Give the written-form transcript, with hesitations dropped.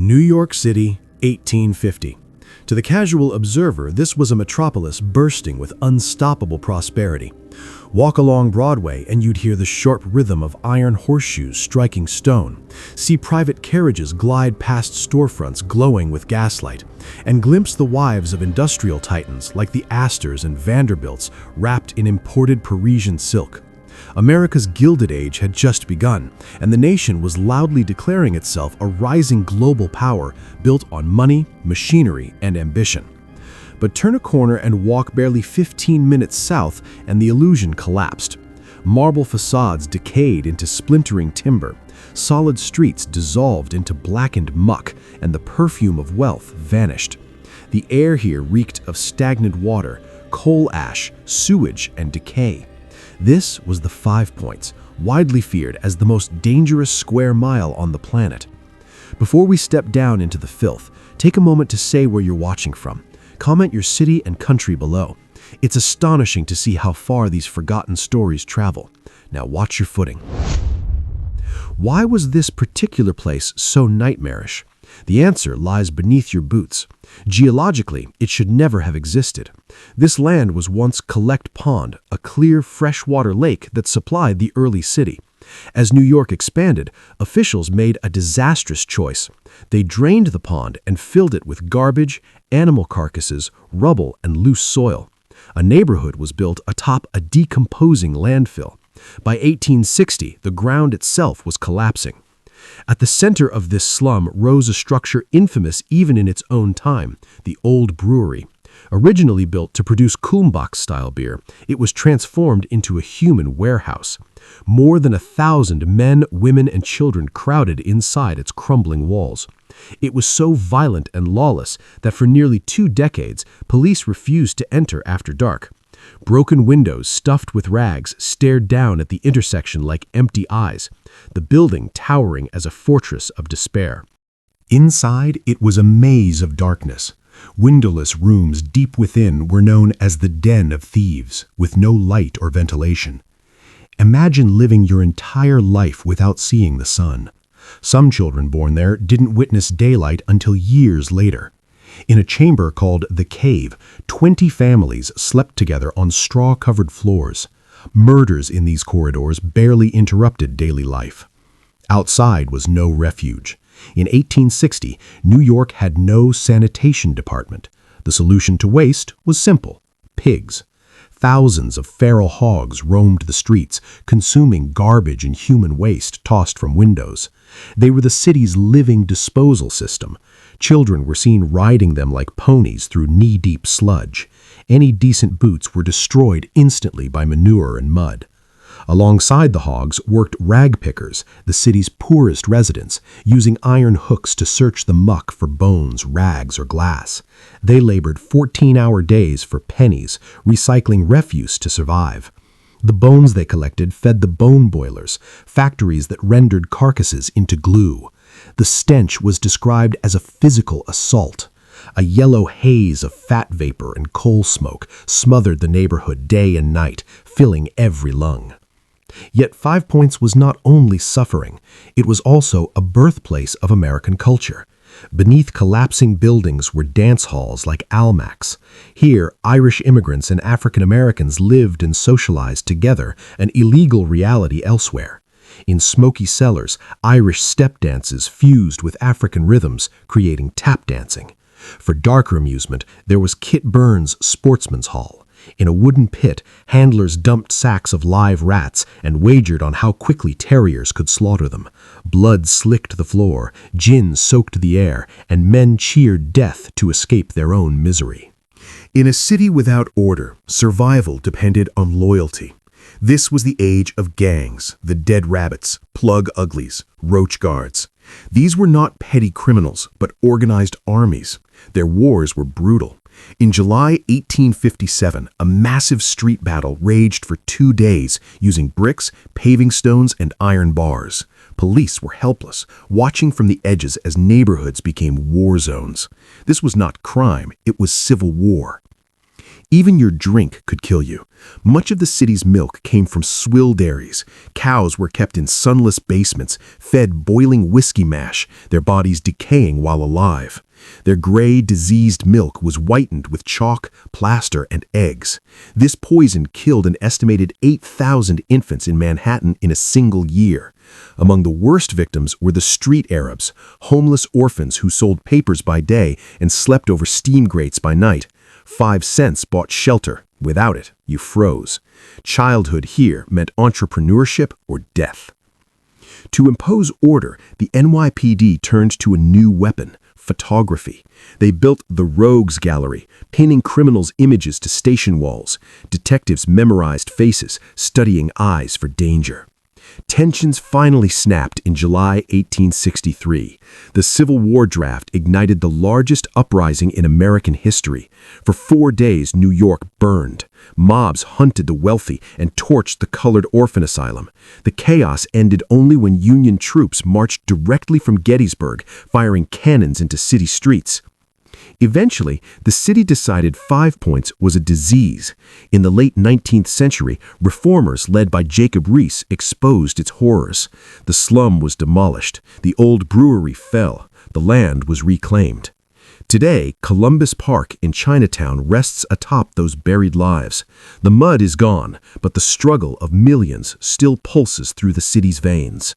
New York City, 1850. To the casual observer, this was a metropolis bursting with unstoppable prosperity. Walk along Broadway and you'd hear the sharp rhythm of iron horseshoes striking stone, see private carriages glide past storefronts glowing with gaslight, and glimpse the wives of industrial titans like the Astors and Vanderbilts wrapped in imported Parisian silk. America's Gilded Age had just begun, and the nation was loudly declaring itself a rising global power built on money, machinery, and ambition. But turn a corner and walk barely 15 minutes south and the illusion collapsed. Marble facades decayed into splintering timber, solid streets dissolved into blackened muck, and the perfume of wealth vanished. The air here reeked of stagnant water, coal ash, sewage, and decay. This was the 5 Points, widely feared as the most dangerous square mile on the planet. Before we step down into the filth, take a moment to say where you're watching from. Comment your city and country below. It's astonishing to see how far these forgotten stories travel. Now watch your footing. Why was this particular place so nightmarish? The answer lies beneath your boots. Geologically, it should never have existed. This land was once Collect Pond, a clear freshwater lake that supplied the early city. As New York expanded, officials made a disastrous choice. They drained the pond and filled it with garbage, animal carcasses, rubble, and loose soil. A neighborhood was built atop a decomposing landfill. By 1860, the ground itself was collapsing. At the center of this slum rose a structure infamous even in its own time, the Old Brewery. Originally built to produce Kulmbach-style beer, it was transformed into a human warehouse. More than 1,000 men, women, and children crowded inside its crumbling walls. It was so violent and lawless that for nearly 2 decades, police refused to enter after dark. Broken windows stuffed with rags stared down at the intersection like empty eyes, the building towering as a fortress of despair. Inside, it was a maze of darkness. Windowless rooms deep within were known as the den of thieves, with no light or ventilation. Imagine living your entire life without seeing the sun. Some children born there didn't witness daylight until years later. In a chamber called the Cave, 20 families slept together on straw-covered floors. Murders in these corridors barely interrupted daily life. Outside was no refuge. In 1860, New York had no sanitation department. The solution to waste was simple: pigs. Thousands of feral hogs roamed the streets, consuming garbage and human waste tossed from windows. They were the city's living disposal system. Children were seen riding them like ponies through knee-deep sludge. Any decent boots were destroyed instantly by manure and mud. Alongside the hogs worked rag pickers, the city's poorest residents, using iron hooks to search the muck for bones, rags, or glass. They labored 14-hour days for pennies, recycling refuse to survive. The bones they collected fed the bone boilers, factories that rendered carcasses into glue. The stench was described as a physical assault. A yellow haze of fat vapor and coal smoke smothered the neighborhood day and night, filling every lung. Yet 5 Points was not only suffering, it was also a birthplace of American culture. Beneath collapsing buildings were dance halls like Almack's. Here, Irish immigrants and African Americans lived and socialized together, an illegal reality elsewhere. In smoky cellars, Irish step dances fused with African rhythms, creating tap dancing. For darker amusement, there was Kit Burns' Sportsman's Hall. In a wooden pit, handlers dumped sacks of live rats and wagered on how quickly terriers could slaughter them. Blood slicked the floor, gin soaked the air, and men cheered death to escape their own misery. In a city without order, survival depended on loyalty. This was the age of gangs, the dead rabbits, plug uglies, roach guards. These were not petty criminals, but organized armies. Their wars were brutal. In July 1857, a massive street battle raged for 2 days using bricks, paving stones, and iron bars. Police were helpless, watching from the edges as neighborhoods became war zones. This was not crime, it was civil war. Even your drink could kill you. Much of the city's milk came from swill dairies. Cows were kept in sunless basements, fed boiling whiskey mash, their bodies decaying while alive. Their gray, diseased milk was whitened with chalk, plaster, and eggs. This poison killed an estimated 8,000 infants in Manhattan in a single year. Among the worst victims were the street Arabs, homeless orphans who sold papers by day and slept over steam grates by night. 5 cents bought shelter. Without it, you froze. Childhood here meant entrepreneurship or death. To impose order, the NYPD turned to a new weapon: photography. They built the Rogues Gallery, pinning criminals' images to station walls. Detectives memorized faces, studying eyes for danger. Tensions finally snapped in July 1863. The Civil War draft ignited the largest uprising in American history. For 4 days, New York burned. Mobs hunted the wealthy and torched the colored orphan asylum. The chaos ended only when Union troops marched directly from Gettysburg, firing cannons into city streets. Eventually, the city decided 5 Points was a disease. In the late 19th century, reformers led by Jacob Riis exposed its horrors. The slum was demolished. The old brewery fell. The land was reclaimed. Today, Columbus Park in Chinatown rests atop those buried lives. The mud is gone, but the struggle of millions still pulses through the city's veins.